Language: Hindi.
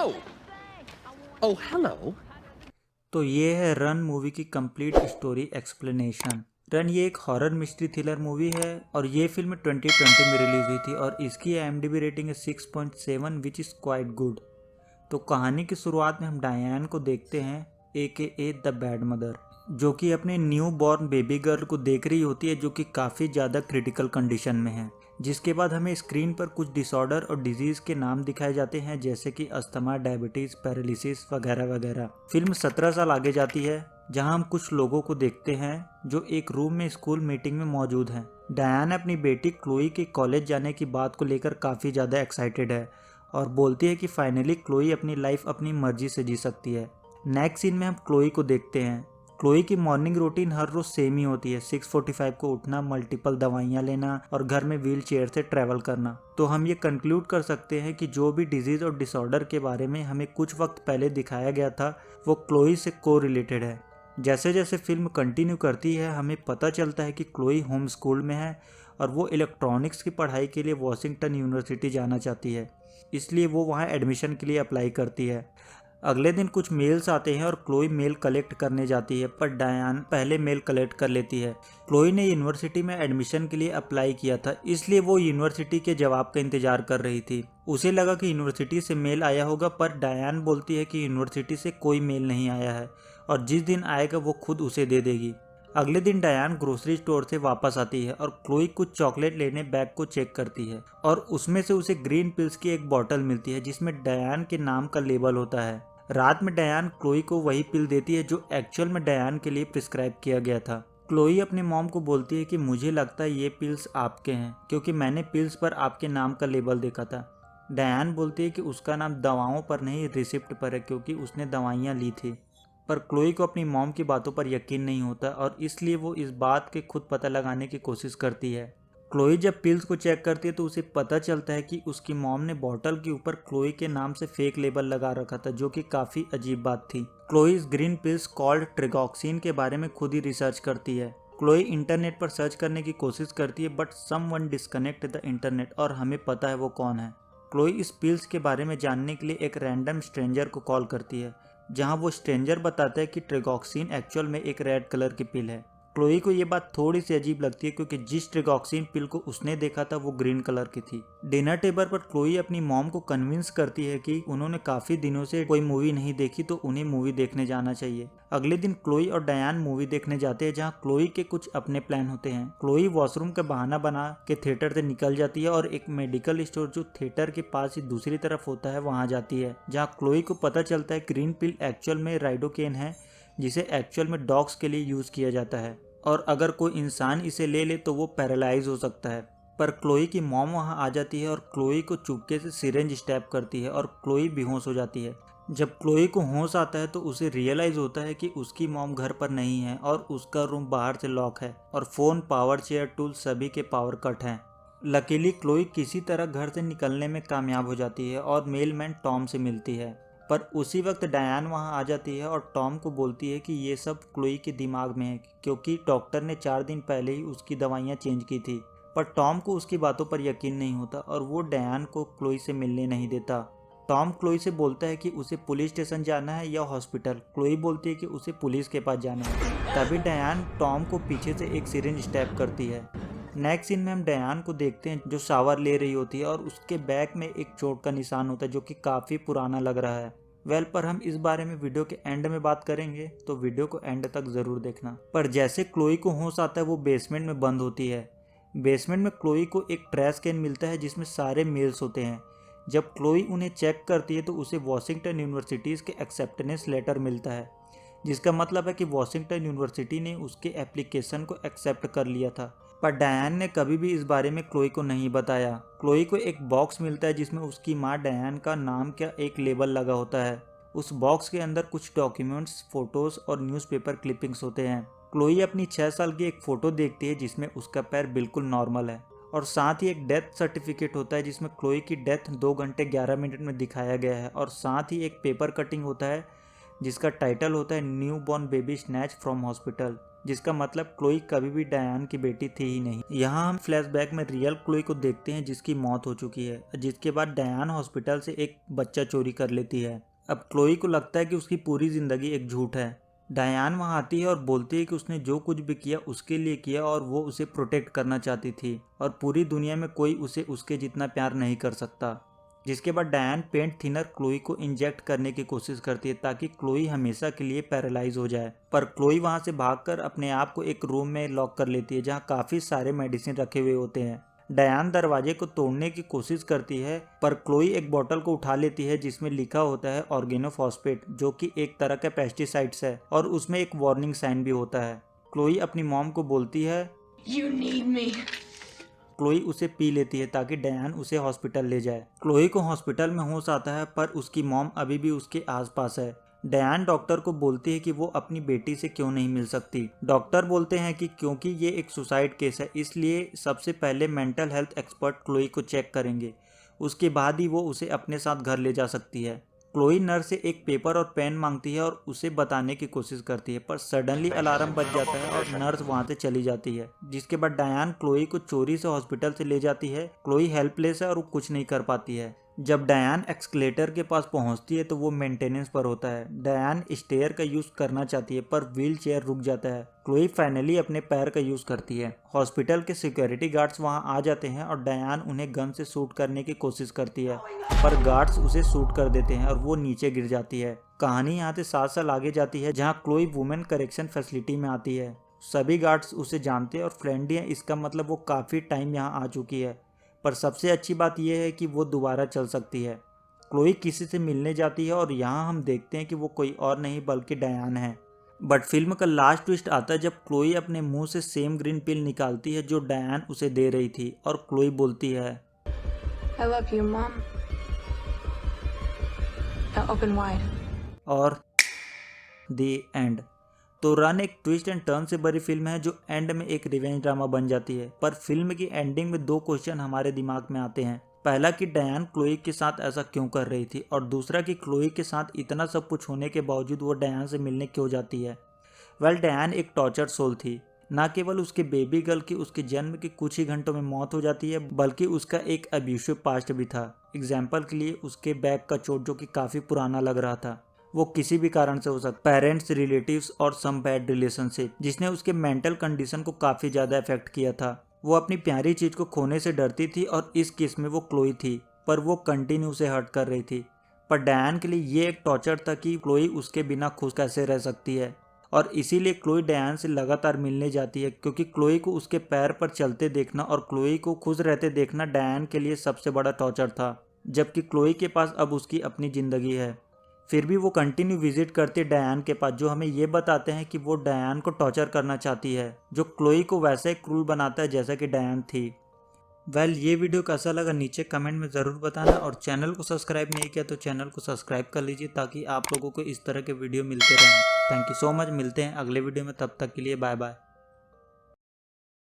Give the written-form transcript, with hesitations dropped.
Oh! Oh, hello. तो ये है रन मूवी की कंप्लीट स्टोरी एक्सप्लेनेशन। रन ये एक हॉरर मिस्ट्री थ्रिलर मूवी है और ये फिल्म 2020 में रिलीज हुई थी और इसकी IMDb रेटिंग है 6.7 विच इज़ क्वाइट गुड। तो कहानी की शुरुआत में हम डायन को देखते हैं AKA द बैड मदर, जो कि अपने न्यू बॉर्न बेबी गर्ल को देख रही होती है जो कि काफ़ी ज़्यादा क्रिटिकल कंडीशन में है। जिसके बाद हमें स्क्रीन पर कुछ डिसऑर्डर और डिजीज़ के नाम दिखाए जाते हैं जैसे कि अस्थमा, डायबिटीज़, पैरालिसिस वगैरह वगैरह। फिल्म 17 साल आगे जाती है जहां हम कुछ लोगों को देखते हैं जो एक रूम में स्कूल मीटिंग में मौजूद हैं। डायन अपनी बेटी क्लोई के कॉलेज जाने की बात को लेकर काफ़ी ज़्यादा एक्साइटेड है और बोलती है कि फाइनली क्लोई अपनी लाइफ अपनी मर्जी से जी सकती है। नेक्स्ट सीन में हम क्लोई को देखते हैं। क्लोई की मॉर्निंग रूटीन हर रोज सेम ही होती है, 6:45 को उठना, मल्टीपल दवाइयाँ लेना और घर में व्हील चेयर से ट्रैवल करना। तो हम ये कंक्लूड कर सकते हैं कि जो भी डिजीज़ और डिसऑर्डर के बारे में हमें कुछ वक्त पहले दिखाया गया था वो क्लोई से को रिलेटेड है। जैसे जैसे फिल्म कंटिन्यू करती है हमें पता चलता है कि क्लोई होम स्कूल में है और वो इलेक्ट्रॉनिक्स की पढ़ाई के लिए वॉशिंगटन यूनिवर्सिटी जाना चाहती है, इसलिए वो वहाँ एडमिशन के लिए अप्लाई करती है। अगले दिन कुछ मेल्स आते हैं और क्लोई मेल कलेक्ट करने जाती है पर डायन पहले मेल कलेक्ट कर लेती है। क्लोई ने यूनिवर्सिटी में एडमिशन के लिए अप्लाई किया था, इसलिए वो यूनिवर्सिटी के जवाब का इंतजार कर रही थी। उसे लगा कि यूनिवर्सिटी से मेल आया होगा पर डायन बोलती है कि यूनिवर्सिटी से कोई मेल नहीं आया है और जिस दिन आएगा वो खुद उसे दे देगी। अगले दिन डायन ग्रोसरी स्टोर से वापस आती है और क्लोई कुछ चॉकलेट लेने बैग को चेक करती है और उसमें से उसे ग्रीन पिल्स की एक बॉटल मिलती है जिसमें डायन के नाम का लेबल होता है। रात में डायन क्लोई को वही पिल देती है जो एक्चुअल में डायन के लिए प्रिस्क्राइब किया गया था। क्लोई अपनी मॉम को बोलती है कि मुझे लगता है ये पिल्स आपके हैं क्योंकि मैंने पिल्स पर आपके नाम का लेबल देखा था। डायन बोलती है कि उसका नाम दवाओं पर नहीं रिसिप्ट पर है क्योंकि उसने दवाइयाँ ली थी। पर क्लोई को अपनी मॉम की बातों पर यकीन नहीं होता और इसलिए वो इस बात के खुद पता लगाने की कोशिश करती है। क्लोई जब पिल्स को चेक करती है तो उसे पता चलता है कि उसकी मॉम ने बॉटल के ऊपर क्लोई के नाम से फेक लेबल लगा रखा था, जो कि काफ़ी अजीब बात थी। क्लोई इस ग्रीन पिल्स कॉल्ड ट्रिगॉक्सिन के बारे में खुद ही रिसर्च करती है। क्लोई इंटरनेट पर सर्च करने की कोशिश करती है but someone disconnect the internet और हमें पता है वो कौन है। क्लोई इस पिल्स के बारे में जानने के लिए एक रैंडम स्ट्रेंजर को कॉल करती है जहां वो स्ट्रेंजर बताता है कि ट्रिगॉक्सिन एक्चुअल में एक रेड कलर की पिल है। क्लोई को ये बात थोड़ी सी अजीब लगती है क्योंकि जिस ट्रिगॉक्सिन पिल को उसने देखा था वो ग्रीन कलर की थी। डिनर टेबल पर क्लोई अपनी मॉम को कन्विंस करती है कि उन्होंने काफी दिनों से कोई मूवी नहीं देखी तो उन्हें मूवी देखने जाना चाहिए। अगले दिन क्लोई और डायन मूवी देखने जाते हैं जहाँ क्लोई के कुछ अपने प्लान होते हैं। क्लोई वॉशरूम का बहाना बना के थिएटर से निकल जाती है और एक मेडिकल स्टोर जो थिएटर के पास ही दूसरी तरफ होता है वहाँ जाती है, जहाँ क्लोई को पता चलता है ग्रीन पिल एक्चुअल में राइडोकेन है जिसे एक्चुअल में डॉग्स के लिए यूज किया जाता है और अगर कोई इंसान इसे ले ले तो वो पैरालाइज हो सकता है। पर क्लोई की मॉम वहां आ जाती है और क्लोई को चुपके से सिरेंज स्टैब करती है और क्लोई बेहोश हो जाती है। जब क्लोई को होश आता है तो उसे रियलाइज होता है कि उसकी मॉम घर पर नहीं है और उसका रूम बाहर से लॉक है और फोन, पावर चेयर, टूल सभी के पावर कट हैं। लकीली क्लोई किसी तरह घर से निकलने में कामयाब हो जाती है और मेलमैन टॉम से मिलती है। पर उसी वक्त डायन वहां आ जाती है और टॉम को बोलती है कि ये सब क्लोई के दिमाग में है क्योंकि डॉक्टर ने 4 दिन पहले ही उसकी दवाइयाँ चेंज की थी। पर टॉम को उसकी बातों पर यकीन नहीं होता और वो डायन को क्लोई से मिलने नहीं देता। टॉम क्लोई से बोलता है कि उसे पुलिस स्टेशन जाना है या हॉस्पिटल। क्लोई बोलती है कि उसे पुलिस के पास जाना है। तभी डायन टॉम को पीछे से एक सिरिंज स्टैब करती है। नेक्स्ट सीन में हम डायन को देखते हैं जो शावर ले रही होती है और उसके बैक में एक चोट का निशान होता है जो कि काफ़ी पुराना लग रहा है। पर हम इस बारे में वीडियो के एंड में बात करेंगे तो वीडियो को एंड तक ज़रूर देखना। पर जैसे क्लोई को होश आता है वो बेसमेंट में बंद होती है। बेसमेंट में क्लोई को एक ट्रैश कैन मिलता है जिसमें सारे मेल्स होते हैं। जब क्लोई उन्हें चेक करती है तो उसे वॉशिंगटन यूनिवर्सिटीज़ के एक्सेप्टेंस लेटर मिलता है, जिसका मतलब है कि वॉशिंगटन यूनिवर्सिटी ने उसके एप्लीकेशन को एक्सेप्ट कर लिया था। पर डायन ने कभी भी इस बारे में क्लोई को नहीं बताया। क्लोई को एक बॉक्स मिलता है जिसमें उसकी माँ डायन का नाम का एक लेबल लगा होता है। उस बॉक्स के अंदर कुछ डॉक्यूमेंट्स, फोटोज और न्यूज़पेपर क्लिपिंग्स होते हैं। क्लोई अपनी 6 साल की एक फ़ोटो देखती है जिसमें उसका पैर बिल्कुल नॉर्मल है और साथ ही एक डेथ सर्टिफिकेट होता है जिसमें क्लोई की डेथ 2 घंटे 11 मिनट में दिखाया गया है और साथ ही एक पेपर कटिंग होता है जिसका टाइटल होता है new born baby snatch from hospital. जिसका मतलब क्लोई कभी भी डायन की बेटी थी ही नहीं। यहाँ हम फ्लैशबैक में रियल क्लोई को देखते हैं जिसकी मौत हो चुकी है, जिसके बाद डायन हॉस्पिटल से एक बच्चा चोरी कर लेती है। अब क्लोई को लगता है कि उसकी पूरी जिंदगी एक झूठ है। डायन वहाँ आती है और बोलती है कि उसने जो कुछ भी किया उसके लिए किया और वो उसे प्रोटेक्ट करना चाहती थी और पूरी दुनिया में कोई उसे उसके जितना प्यार नहीं कर सकता। जिसके बाद डायन पेंट थिनर क्लोई को इंजेक्ट करने की कोशिश करती है ताकि क्लोई हमेशा के लिए पैरालाइज हो जाए, पर क्लोई वहां से भागकर अपने आप को एक रूम में लॉक कर लेती है जहां काफी सारे मेडिसिन रखे हुए होते हैं। डायन दरवाजे को तोड़ने की कोशिश करती है पर क्लोई एक बोतल को उठा लेती है जिसमें लिखा होता है ऑर्गेनोफॉस्फेट, जो कि एक तरह का पेस्टिसाइड्स है और उसमें एक वार्निंग साइन भी होता है। क्लोई अपनी मॉम को बोलती है You need me. क्लोई उसे पी लेती है ताकि डायन उसे हॉस्पिटल ले जाए। क्लोई को हॉस्पिटल में होश आता है पर उसकी मॉम अभी भी उसके आसपास है। डायन डॉक्टर को बोलती है कि वो अपनी बेटी से क्यों नहीं मिल सकती। डॉक्टर बोलते हैं कि क्योंकि ये एक सुसाइड केस है इसलिए सबसे पहले मेंटल हेल्थ एक्सपर्ट क्लोई को चेक करेंगे, उसके बाद ही वो उसे अपने साथ घर ले जा सकती है। क्लोई नर्स से एक पेपर और पेन मांगती है और उसे बताने की कोशिश करती है पर सडनली अलार्म बज जाता है और नर्स वहां से चली जाती है। जिसके बाद डायन क्लोई को चोरी से हॉस्पिटल से ले जाती है। क्लोई हेल्पलेस है और वो कुछ नहीं कर पाती है। जब डायन एक्सकलेटर के पास पहुंचती है तो वो मेंटेनेंस पर होता है। डायन स्टेयर का यूज करना चाहती है पर व्हील चेयर रुक जाता है। क्लोई फाइनली अपने पैर का यूज करती है। हॉस्पिटल के सिक्योरिटी गार्ड्स वहां आ जाते हैं और डायन उन्हें गन से शूट करने की कोशिश करती है पर गार्ड्स उसे शूट कर देते हैं और वो नीचे गिर जाती है। कहानी यहाँ से 7 साल आगे जाती है जहाँ क्लोई वुमेन करेक्शन फैसिलिटी में आती है। सभी गार्ड्स उसे जानते हैं और फ्रेंडली हैं, इसका मतलब वो काफ़ी टाइम यहाँ आ चुकी है। पर सबसे अच्छी बात यह है कि वो दोबारा चल सकती है। क्लोई किसी से मिलने जाती है और यहाँ हम देखते हैं कि वो कोई और नहीं बल्कि डायन है। बट फिल्म का लास्ट ट्विस्ट आता है जब क्लोई अपने मुंह से सेम ग्रीन पिल निकालती है जो डायन उसे दे रही थी और क्लोई बोलती है I love you, Mom. Now open wide. और द एंड। तो रन एक ट्विस्ट एंड टर्न से भरी फिल्म है जो एंड में एक रिवेंज ड्रामा बन जाती है। पर फिल्म की एंडिंग में 2 क्वेश्चन हमारे दिमाग में आते हैं। पहला कि डायन क्लोई के साथ ऐसा क्यों कर रही थी और दूसरा कि क्लोई के साथ इतना सब कुछ होने के बावजूद वो डायन से मिलने क्यों जाती है। वेल, डायन एक टॉर्चर सोल थी। न केवल उसके बेबी गर्ल की उसके जन्म के कुछ ही घंटों में मौत हो जाती है बल्कि उसका एक अब्यूसिव पास्ट भी था। एग्जाम्पल के लिए उसके बैक का चोट जो कि काफ़ी पुराना लग रहा था, वो किसी भी कारण से हो सकता, पेरेंट्स, रिलेटिव्स और सम बैड रिलेशनशिप जिसने उसके मेंटल कंडीशन को काफ़ी ज़्यादा इफेक्ट किया था। वो अपनी प्यारी चीज़ को खोने से डरती थी और इस केस में वो क्लोई थी पर वो कंटिन्यू उसे हर्ट कर रही थी। पर डायन के लिए ये एक टॉर्चर था कि क्लोई उसके बिना खुश कैसे रह सकती है और इसीलिए क्लोई डायन से लगातार मिलने जाती है क्योंकि क्लोई को उसके पैर पर चलते देखना और क्लोई को खुश रहते देखना डायन के लिए सबसे बड़ा टॉर्चर था। जबकि क्लोई के पास अब उसकी अपनी ज़िंदगी है, फिर भी वो कंटिन्यू विजिट करती डायन के पास, जो हमें ये बताते हैं कि वो डायन को टॉर्चर करना चाहती है जो क्लोई को वैसे ही क्रूल बनाता है जैसा कि डायन थी। वेल, ये वीडियो कैसा लगा नीचे कमेंट में ज़रूर बताना और चैनल को सब्सक्राइब नहीं किया तो चैनल को सब्सक्राइब कर लीजिए ताकि आप लोगों को इस तरह के वीडियो मिलते रहें। Thank you so much. मिलते हैं अगले वीडियो में, तब तक के लिए बाय बाय।